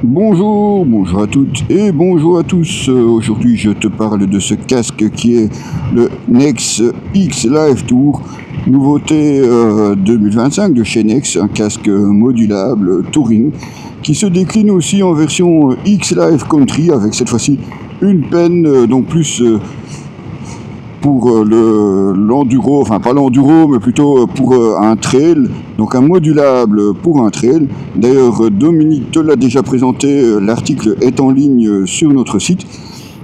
Bonjour à toutes et bonjour à tous. Aujourd'hui, je te parle de ce casque qui est le Nex X Live Tour, nouveauté 2025 de chez Nex, un casque modulable Touring qui se décline aussi en version X Live Country avec cette fois-ci une penne donc plus pour l'enduro, enfin pas l'enduro, mais plutôt pour un trail, donc un modulable pour un trail. D'ailleurs, Dominique te l'a déjà présenté, l'article est en ligne sur notre site.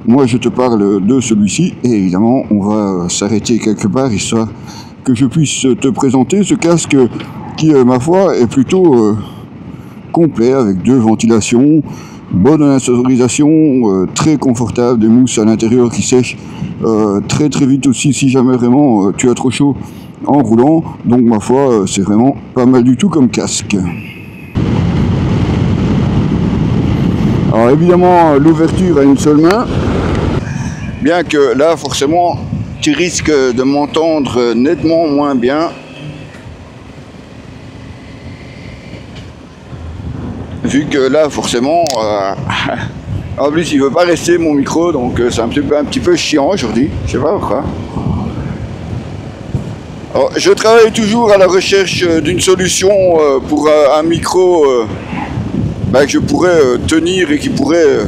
Moi, je te parle de celui-ci, et évidemment, on va s'arrêter quelque part, histoire que je puisse te présenter ce casque qui, ma foi, est plutôt complet, avec 2 ventilations, bonne insonorisation, très confortable, des mousses à l'intérieur qui sèchent très vite aussi si jamais vraiment tu as trop chaud en roulant. Donc ma foi, c'est vraiment pas mal du tout comme casque. Alors évidemment, l'ouverture à une seule main, bien que là forcément tu risques de m'entendre nettement moins bien, vu que là forcément en plus il veut pas rester mon micro, donc c'est un petit peu chiant aujourd'hui, je sais pas pourquoi. Alors, je travaille toujours à la recherche d'une solution pour un micro que je pourrais tenir et qui pourrait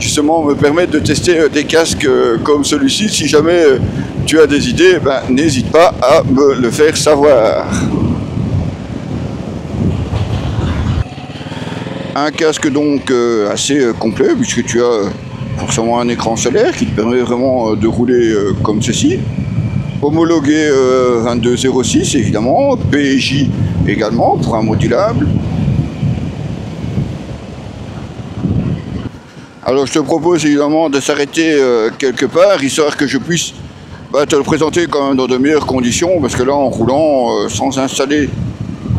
justement me permettre de tester des casques comme celui-ci. Si jamais tu as des idées, n'hésite pas à me le faire savoir. Un casque donc assez complet, puisque tu as forcément un écran solaire qui te permet vraiment de rouler comme ceci. Homologué 2206 évidemment, PJ également pour un modulable. Alors je te propose évidemment de s'arrêter quelque part, histoire que je puisse te le présenter quand même dans de meilleures conditions, parce que là en roulant sans installer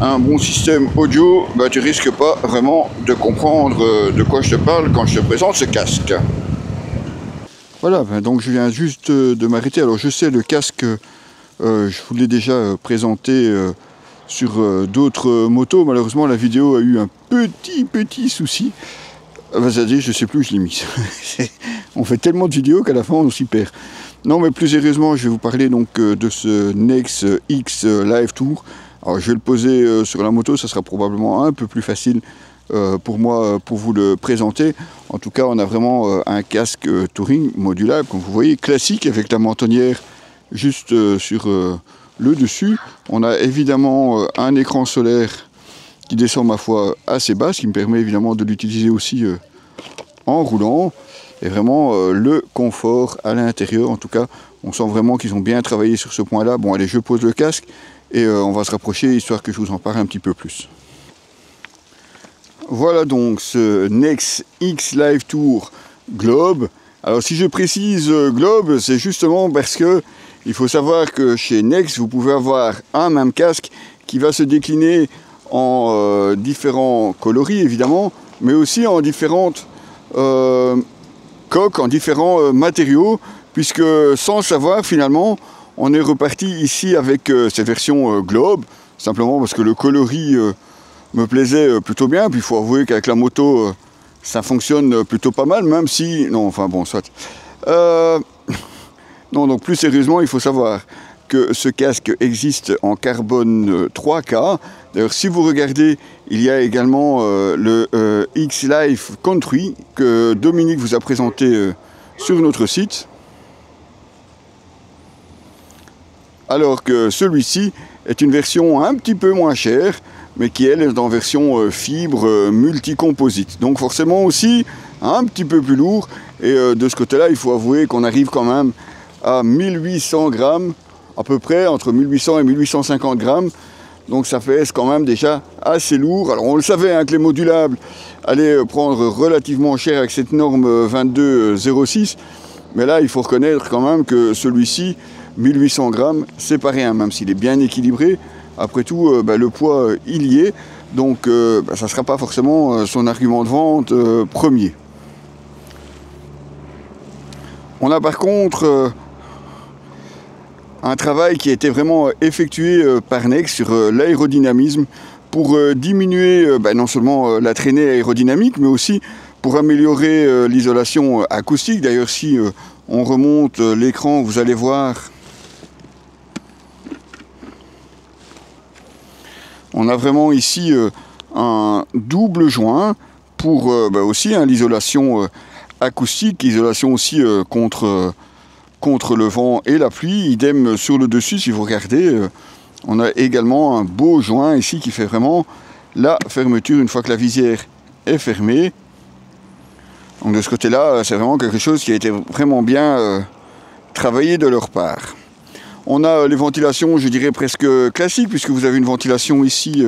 un bon système audio, tu risques pas vraiment de comprendre de quoi je te parle quand je te présente ce casque. Voilà, donc je viens juste de m'arrêter. Alors je sais, le casque, je vous l'ai déjà présenté sur d'autres motos. Malheureusement, la vidéo a eu un petit souci. C'est-à-dire, je sais plus où je l'ai mis. On fait tellement de vidéos qu'à la fin on s'y perd. Non, mais plus sérieusement, je vais vous parler donc de ce Nex X Live Tour. Alors je vais le poser sur la moto, ça sera probablement un peu plus facile pour moi pour vous le présenter. En tout cas, on a vraiment un casque Touring modulable, comme vous voyez, classique, avec la mentonnière juste sur le dessus. On a évidemment un écran solaire qui descend, ma foi, assez bas, ce qui me permet évidemment de l'utiliser aussi en roulant. Et vraiment le confort à l'intérieur, en tout cas, on sent vraiment qu'ils ont bien travaillé sur ce point-là. Bon, allez, je pose le casque et on va se rapprocher, histoire que je vous en parle un petit peu plus. Voilà donc ce Nex X Live Tour Globe. Alors si je précise Globe, c'est justement parce que il faut savoir que chez Nex, vous pouvez avoir un même casque qui va se décliner en différents coloris évidemment, mais aussi en différentes coques, en différents matériaux, puisque sans le savoir finalement, on est reparti ici avec cette version Globe, simplement parce que le coloris me plaisait plutôt bien. Puis il faut avouer qu'avec la moto, ça fonctionne plutôt pas mal, même si... Non, enfin bon, soit. Non, donc plus sérieusement, il faut savoir que ce casque existe en carbone 3K. D'ailleurs, si vous regardez, il y a également le X Live Country que Dominique vous a présenté sur notre site. Alors que celui-ci est une version un petit peu moins chère, mais qui elle est en version fibre multicomposite. Donc forcément aussi un petit peu plus lourd. Et de ce côté-là, il faut avouer qu'on arrive quand même à 1800 grammes, à peu près, entre 1800 et 1850 grammes. Donc ça fait quand même déjà assez lourd. Alors on le savait que les modulables allaient prendre relativement cher avec cette norme 2206. Mais là, il faut reconnaître quand même que celui-ci, 1800 grammes, c'est pas rien, même s'il est bien équilibré. Après tout, le poids, il y est. Donc ça ne sera pas forcément son argument de vente premier. On a par contre un travail qui a été vraiment effectué par Nex sur l'aérodynamisme pour diminuer non seulement la traînée aérodynamique, mais aussi pour améliorer l'isolation acoustique. D'ailleurs, si on remonte l'écran, vous allez voir, on a vraiment ici un double joint pour aussi l'isolation acoustique, isolation aussi contre le vent et la pluie. Idem sur le dessus, si vous regardez, on a également un beau joint ici qui fait vraiment la fermeture une fois que la visière est fermée. Donc de ce côté-là, c'est vraiment quelque chose qui a été vraiment bien travaillé de leur part. On a les ventilations, je dirais presque classiques, puisque vous avez une ventilation ici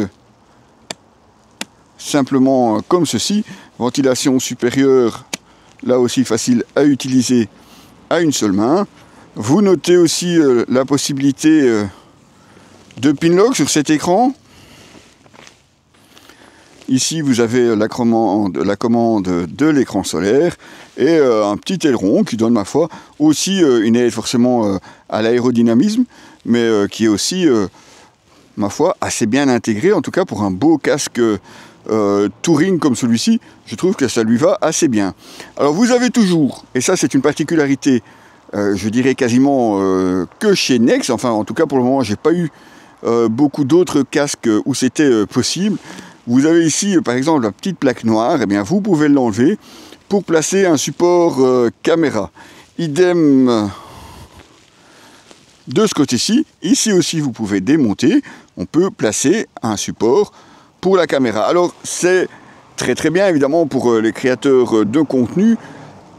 simplement comme ceci. Ventilation supérieure, là aussi facile à utiliser à une seule main. Vous notez aussi la possibilité de pin-lock sur cet écran. Ici, vous avez la commande de l'écran solaire et un petit aileron qui donne, ma foi, aussi une aide forcément à l'aérodynamisme, mais qui est aussi, ma foi, assez bien intégré, en tout cas pour un beau casque touring comme celui-ci. Je trouve que ça lui va assez bien. Alors, vous avez toujours, et ça c'est une particularité, je dirais quasiment que chez Nex, enfin en tout cas pour le moment, j'ai pas eu beaucoup d'autres casques où c'était possible. Vous avez ici, par exemple, la petite plaque noire, eh bien, vous pouvez l'enlever pour placer un support caméra. Idem de ce côté-ci. Ici aussi, vous pouvez démonter. On peut placer un support pour la caméra. Alors, c'est très très bien, évidemment, pour les créateurs de contenu.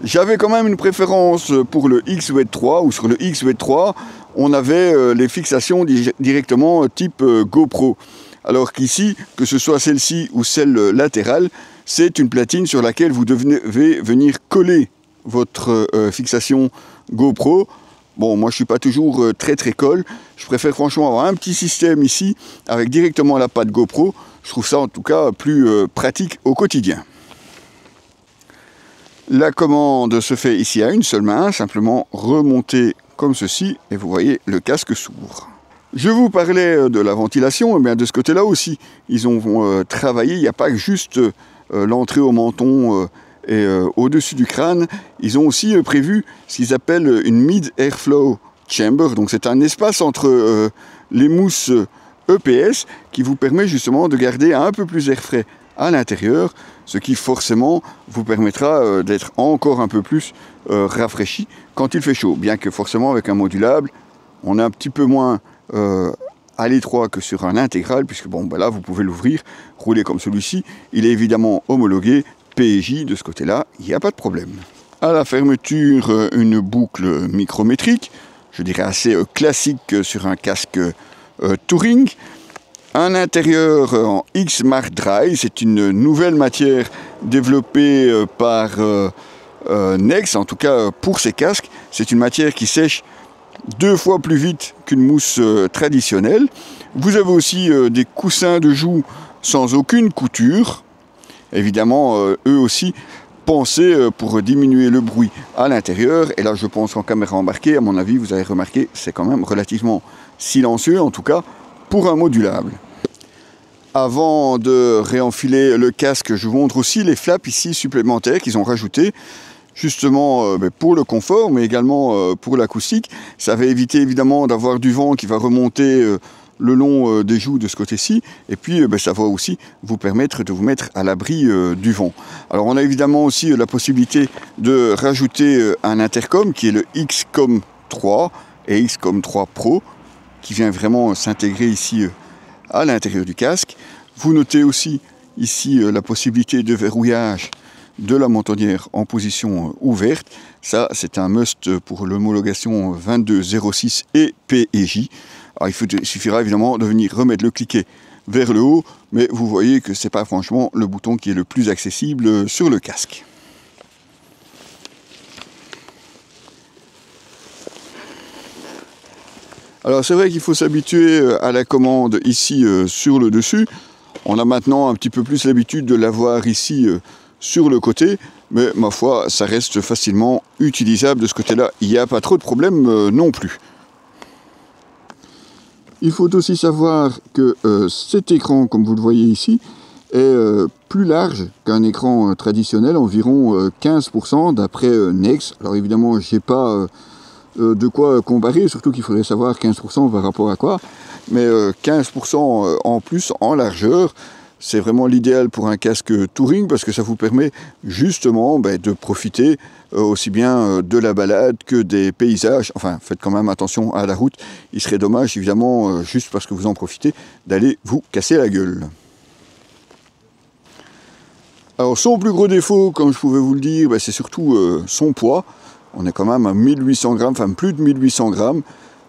J'avais quand même une préférence pour le X-Wed 3, ou sur le X-Wed 3, on avait les fixations directement type GoPro. Alors qu'ici, que ce soit celle-ci ou celle latérale, c'est une platine sur laquelle vous devez venir coller votre fixation GoPro. Bon, moi je ne suis pas toujours très colle. Je préfère franchement avoir un petit système ici avec directement la patte GoPro. Je trouve ça en tout cas plus pratique au quotidien. La commande se fait ici à une seule main, simplement remonter comme ceci et vous voyez le casque s'ouvre. Je vous parlais de la ventilation, et bien de ce côté-là aussi, ils ont travaillé, il n'y a pas que juste l'entrée au menton et au-dessus du crâne, ils ont aussi prévu ce qu'ils appellent une mid-airflow chamber, donc c'est un espace entre les mousses EPS qui vous permet justement de garder un peu plus d'air frais à l'intérieur, ce qui forcément vous permettra d'être encore un peu plus rafraîchi quand il fait chaud, bien que forcément avec un modulable, on est un petit peu moins à l'étroit que sur un intégral, puisque bon, là vous pouvez l'ouvrir, rouler comme celui-ci, il est évidemment homologué PJ, de ce côté-là, il n'y a pas de problème. À la fermeture, une boucle micrométrique, je dirais assez classique sur un casque touring. Un intérieur en X-Mark Dry, c'est une nouvelle matière développée par Nex, en tout cas pour ces casques. C'est une matière qui sèche 2 fois plus vite qu'une mousse traditionnelle. Vous avez aussi des coussins de joue sans aucune couture. Évidemment, eux aussi pensés pour diminuer le bruit à l'intérieur. Et là, je pense qu'en caméra embarquée, à mon avis, vous avez remarqué, c'est quand même relativement silencieux, en tout cas pour un modulable. Avant de réenfiler le casque, je vous montre aussi les flaps ici supplémentaires qu'ils ont rajoutés. Justement pour le confort, mais également pour l'acoustique. Ça va éviter évidemment d'avoir du vent qui va remonter le long des joues de ce côté-ci. Et puis ça va aussi vous permettre de vous mettre à l'abri du vent. Alors on a évidemment aussi la possibilité de rajouter un intercom qui est le XCOM 3 et XCOM 3 Pro, qui vient vraiment s'intégrer ici à l'intérieur du casque. Vous notez aussi ici la possibilité de verrouillage de la mentonnière en position ouverte. Ça, c'est un must pour l'homologation 2206 et PEJ. Alors, il suffira évidemment de venir remettre le cliquet vers le haut, mais vous voyez que ce n'est pas franchement le bouton qui est le plus accessible sur le casque. Alors, c'est vrai qu'il faut s'habituer à la commande ici sur le dessus. On a maintenant un petit peu plus l'habitude de l'avoir ici sur le côté, mais ma foi, ça reste facilement utilisable de ce côté-là. Il n'y a pas trop de problème non plus. Il faut aussi savoir que cet écran, comme vous le voyez ici, est plus large qu'un écran traditionnel, environ 15% d'après Nex. Alors évidemment, je n'ai pas de quoi comparer, surtout qu'il faudrait savoir 15% par rapport à quoi, mais 15% en plus en largeur, c'est vraiment l'idéal pour un casque touring parce que ça vous permet justement de profiter aussi bien de la balade que des paysages. Enfin, faites quand même attention à la route. Il serait dommage, évidemment, juste parce que vous en profitez, d'aller vous casser la gueule. Alors, son plus gros défaut, comme je pouvais vous le dire, c'est surtout son poids. On est quand même à 1800 grammes, enfin plus de 1800 grammes.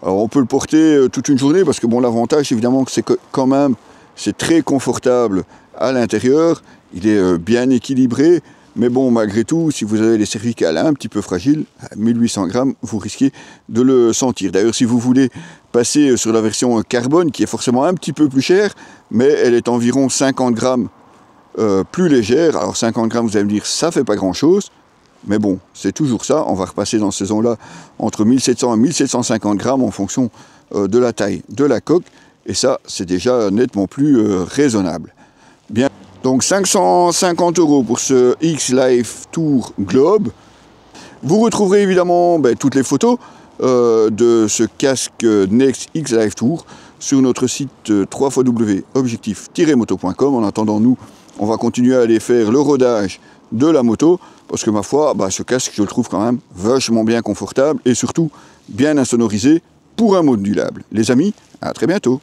Alors, on peut le porter toute une journée parce que bon, l'avantage, évidemment, que c'est que quand même, c'est très confortable à l'intérieur, il est bien équilibré, mais bon, malgré tout, si vous avez les cervicales un petit peu fragiles, à 1800 grammes, vous risquez de le sentir. D'ailleurs, si vous voulez passer sur la version carbone, qui est forcément un petit peu plus chère, mais elle est environ 50 grammes plus légère. Alors 50 grammes, vous allez me dire, ça fait pas grand-chose, mais bon, c'est toujours ça. On va repasser dans ces zones-là entre 1700 et 1750 grammes en fonction de la taille de la coque. Et ça, c'est déjà nettement plus raisonnable. Bien, donc 550 € pour ce X-Life Tour Globe. Vous retrouverez évidemment toutes les photos de ce casque Nex X-Life Tour sur notre site www.objectif-moto.com. En attendant, nous, on va continuer à aller faire le rodage de la moto, parce que ma foi, ce casque, je le trouve quand même vachement bien confortable et surtout bien insonorisé pour un modulable. Les amis, à très bientôt.